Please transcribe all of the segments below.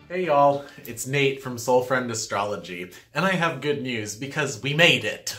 Hey y'all, it's Nate from Soul Friend Astrology, and I have good news because we made it.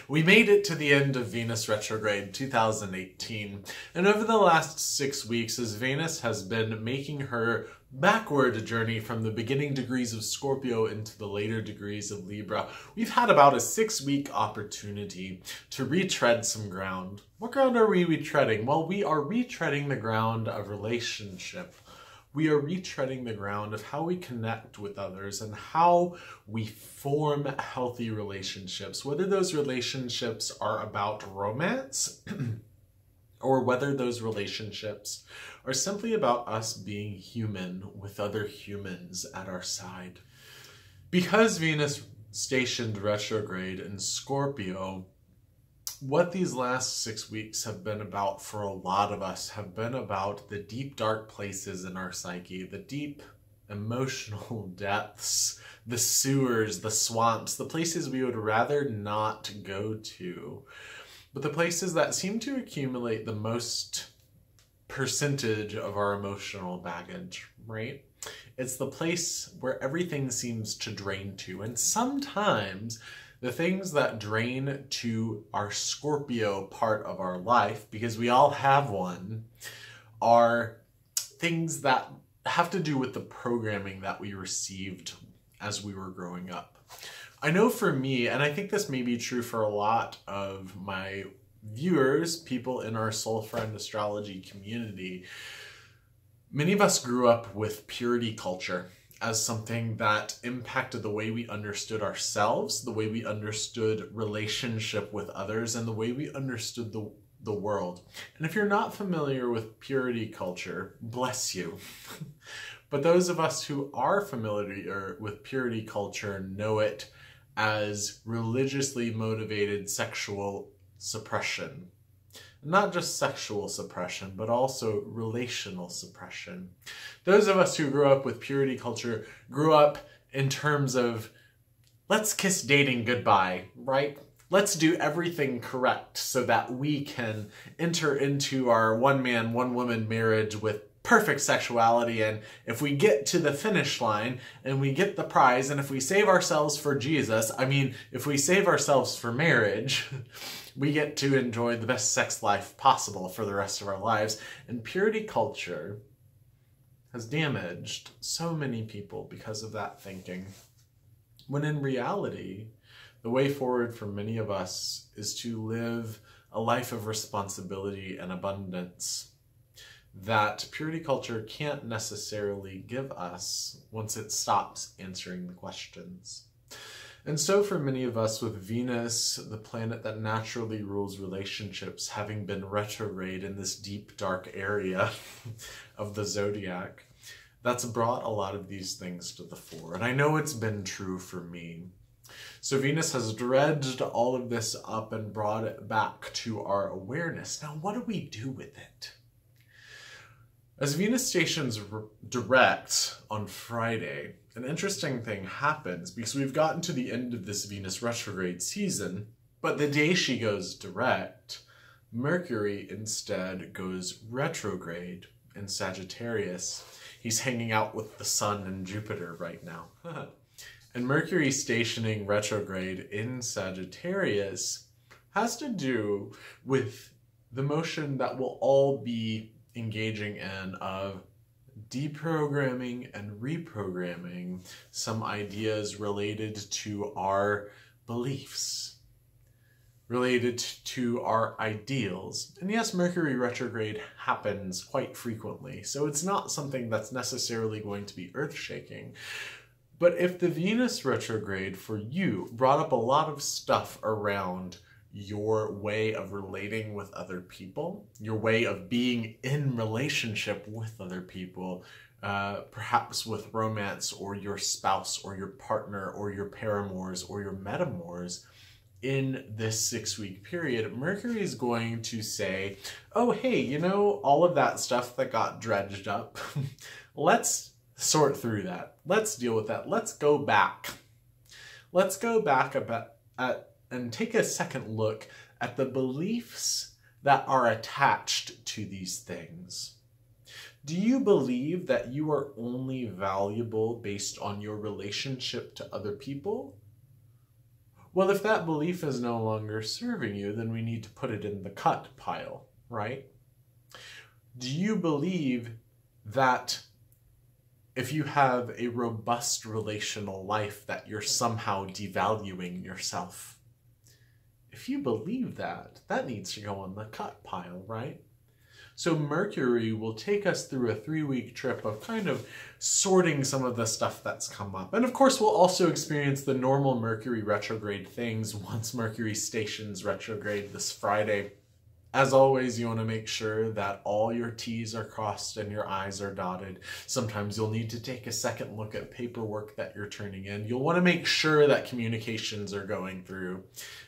We made it to the end of Venus Retrograde 2018, and over the last 6 weeks as Venus has been making her backward journey from the beginning degrees of Scorpio into the later degrees of Libra, we've had about a 6-week opportunity to retread some ground. What ground are we retreading? Well, we are retreading the ground of relationship. We are retreading the ground of how we connect with others and how we form healthy relationships, whether those relationships are about romance or whether those relationships are simply about us being human with other humans at our side. Because Venus stationed retrograde in Scorpio, what these last 6 weeks have been about for a lot of us have been about the deep, dark places in our psyche, the deep emotional depths, the sewers, the swamps, the places we would rather not go to, but the places that seem to accumulate the most percentage of our emotional baggage, right? It's the place where everything seems to drain to, and sometimes the things that drain to our Scorpio part of our life, because we all have one, are things that have to do with the programming that we received as we were growing up. I know for me, and I think this may be true for a lot of my viewers, people in our Soul Friend Astrology community, many of us grew up with purity culture as something that impacted the way we understood ourselves, the way we understood relationship with others, and the way we understood the world. And if you're not familiar with purity culture, bless you. But those of us who are familiar with purity culture know it as religiously motivated sexual suppression. Not just sexual suppression, but also relational suppression. Those of us who grew up with purity culture grew up in terms of, let's kiss dating goodbye, right? Let's do everything correct so that we can enter into our one-man, one-woman marriage with perfect sexuality, and if we get to the finish line and we get the prize, and if we save ourselves for Jesus, if we save ourselves for marriage, we get to enjoy the best sex life possible for the rest of our lives. And purity culture has damaged so many people because of that thinking. When in reality, the way forward for many of us is to live a life of responsibility and abundance that purity culture can't necessarily give us once it stops answering the questions. And so for many of us, with Venus, the planet that naturally rules relationships, having been retrograde in this deep, dark area of the zodiac, that's brought a lot of these things to the fore. And I know it's been true for me. So Venus has dredged all of this up and brought it back to our awareness. Now, what do we do with it? As Venus stations direct on Friday, an interesting thing happens because we've gotten to the end of this Venus retrograde season, but the day she goes direct, Mercury instead goes retrograde in Sagittarius. He's hanging out with the Sun and Jupiter right now. And Mercury stationing retrograde in Sagittarius has to do with the motion that we'll all be engaging in of deprogramming and reprogramming some ideas related to our beliefs, related to our ideals. And yes, Mercury retrograde happens quite frequently, so it's not something that's necessarily going to be earth-shaking. But if the Venus retrograde for you brought up a lot of stuff around your way of relating with other people, your way of being in relationship with other people, perhaps with romance or your spouse or your partner or your paramours or your metamours, in this 6-week period, Mercury is going to say, oh, hey, you know, all of that stuff that got dredged up, let's sort through that. Let's deal with that. Let's go back. Let's go back and take a second look at the beliefs that are attached to these things. Do you believe that you are only valuable based on your relationship to other people? Well, if that belief is no longer serving you, then we need to put it in the cut pile, right? Do you believe that if you have a robust relational life that you're somehow devaluing yourself? If you believe that, that needs to go on the cut pile, right? So Mercury will take us through a 3-week trip of kind of sorting some of the stuff that's come up. And of course, we'll also experience the normal Mercury retrograde things once Mercury stations retrograde this Friday. As always, you want to make sure that all your T's are crossed and your I's are dotted. Sometimes you'll need to take a second look at paperwork that you're turning in. You'll want to make sure that communications are going through.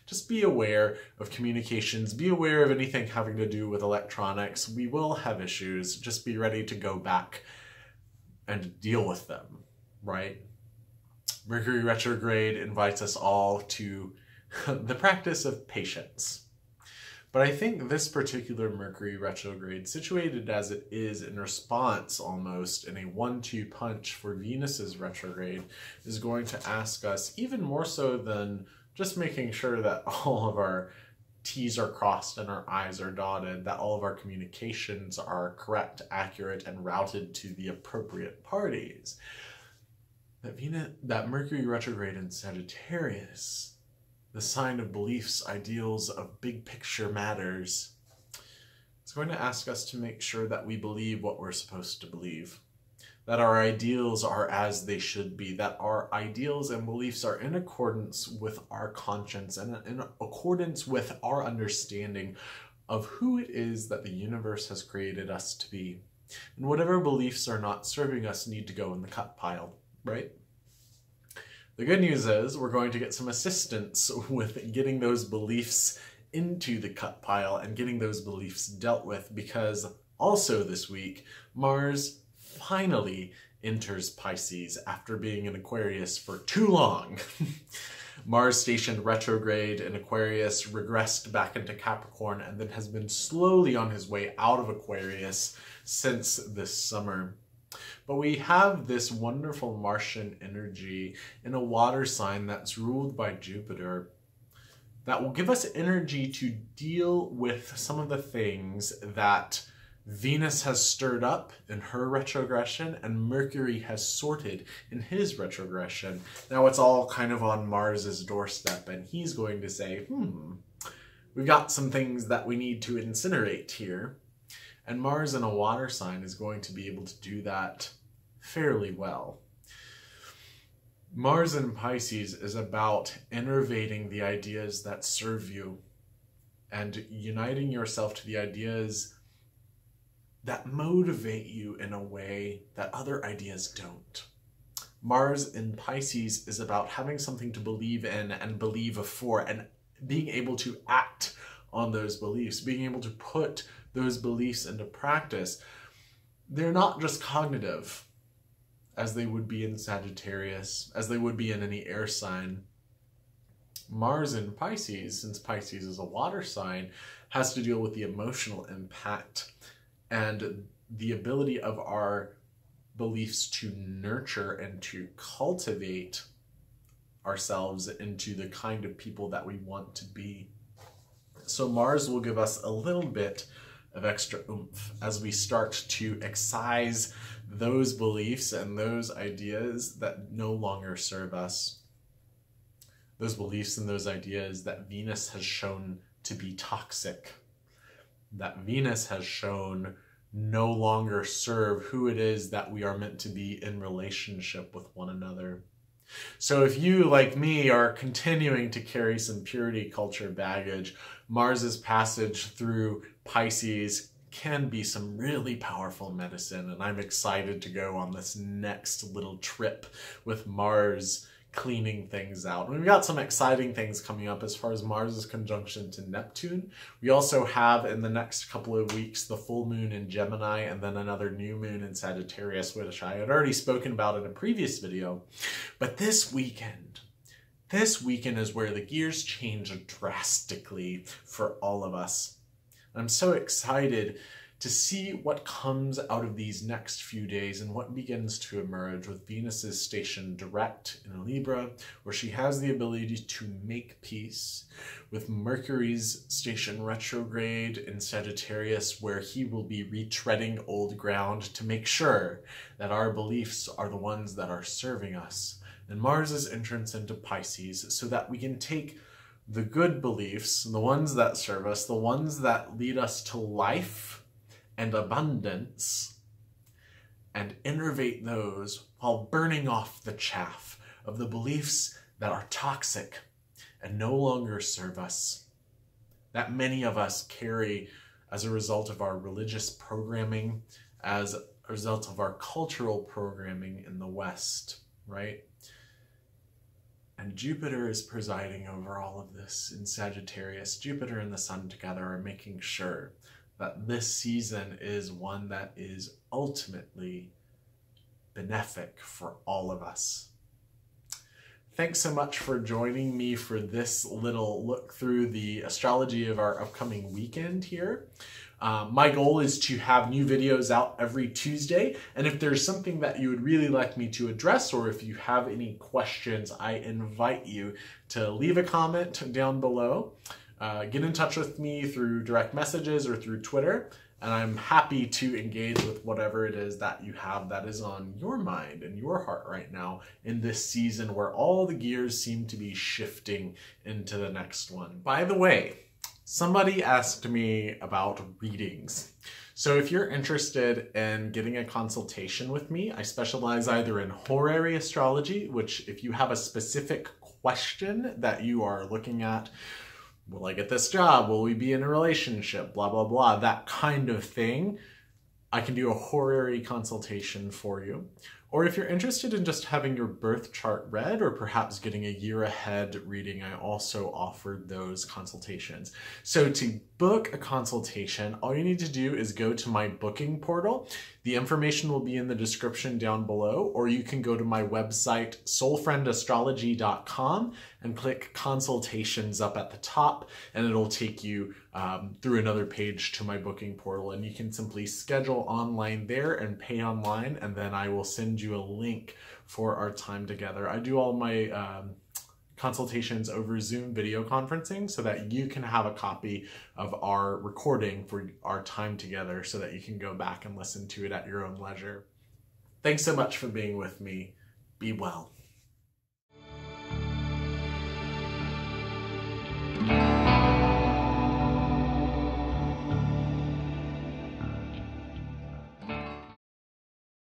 Just be aware of communications. Be aware of anything having to do with electronics. We will have issues. Just be ready to go back and deal with them, right? Mercury retrograde invites us all to the practice of patience. But I think this particular Mercury retrograde, situated as it is in response almost in a 1-2 punch for Venus's retrograde, is going to ask us, even more so than just making sure that all of our T's are crossed and our I's are dotted, that all of our communications are correct, accurate, and routed to the appropriate parties. That Mercury retrograde in Sagittarius, the sign of beliefs, ideals, of big picture matters, it's going to ask us to make sure that we believe what we're supposed to believe, that our ideals are as they should be, that our ideals and beliefs are in accordance with our conscience and in accordance with our understanding of who it is that the universe has created us to be. And whatever beliefs are not serving us need to go in the cut pile, right? The good news is we're going to get some assistance with getting those beliefs into the cut pile and getting those beliefs dealt with, because also this week, Mars finally enters Pisces after being in Aquarius for too long. Mars stationed retrograde in Aquarius, regressed back into Capricorn, and then has been slowly on his way out of Aquarius since this summer. But we have this wonderful Martian energy in a water sign that's ruled by Jupiter that will give us energy to deal with some of the things that Venus has stirred up in her retrogression and Mercury has sorted in his retrogression. Now it's all kind of on Mars's doorstep, and he's going to say, we've got some things that we need to incinerate here. And Mars in a water sign is going to be able to do that fairly well. Mars in Pisces is about innervating the ideas that serve you and uniting yourself to the ideas that motivate you in a way that other ideas don't. Mars in Pisces is about having something to believe in and believe for, and being able to act on those beliefs, being able to put those beliefs into practice. They're not just cognitive, as they would be in Sagittarius, as they would be in any air sign. Mars in Pisces, since Pisces is a water sign, has to deal with the emotional impact and the ability of our beliefs to nurture and to cultivate ourselves into the kind of people that we want to be. So Mars will give us a little bit of extra oomph as we start to excise those beliefs and those ideas that no longer serve us. Those beliefs and those ideas that Venus has shown to be toxic, that Venus has shown no longer serve who it is that we are meant to be in relationship with one another. So if you, like me, are continuing to carry some purity culture baggage, Mars's passage through Pisces can be some really powerful medicine, and I'm excited to go on this next little trip with Mars cleaning things out. We've got some exciting things coming up as far as Mars's conjunction to Neptune. We also have in the next couple of weeks the full moon in Gemini and then another new moon in Sagittarius, which I had already spoken about in a previous video. But this weekend is where the gears change drastically for all of us. I'm so excited to see what comes out of these next few days and what begins to emerge with Venus's station direct in Libra, where she has the ability to make peace, with Mercury's station retrograde in Sagittarius, where he will be retreading old ground to make sure that our beliefs are the ones that are serving us, and Mars's entrance into Pisces, so that we can take the good beliefs, the ones that serve us, the ones that lead us to life and abundance, and innervate those while burning off the chaff of the beliefs that are toxic and no longer serve us, that many of us carry as a result of our religious programming, as a result of our cultural programming in the West, right? And Jupiter is presiding over all of this in Sagittarius. Jupiter and the Sun together are making sure that this season is one that is ultimately benefic for all of us. Thanks so much for joining me for this little look through the astrology of our upcoming weekend here. My goal is to have new videos out every Tuesday, and if there's something that you would really like me to address, or if you have any questions, I invite you to leave a comment down below. Get in touch with me through direct messages or through Twitter, and I'm happy to engage with whatever it is that you have that is on your mind and your heart right now in this season where all the gears seem to be shifting into the next one. By the way, somebody asked me about readings. So if you're interested in getting a consultation with me, I specialize either in horary astrology, which if you have a specific question that you are looking at, will I get this job? Will we be in a relationship? Blah, blah, blah, that kind of thing. I can do a horary consultation for you. Or if you're interested in just having your birth chart read, or perhaps getting a year ahead reading, I also offered those consultations. So to book a consultation, all you need to do is go to my booking portal. The information will be in the description down below, or you can go to my website, soulfriendastrology.com, and click consultations up at the top, and it'll take you through another page to my booking portal, and you can simply schedule online there and pay online, and then I will send you a link for our time together. I do all my consultations over Zoom video conferencing so that you can have a copy of our recording for our time together so that you can go back and listen to it at your own leisure. Thanks so much for being with me. Be well.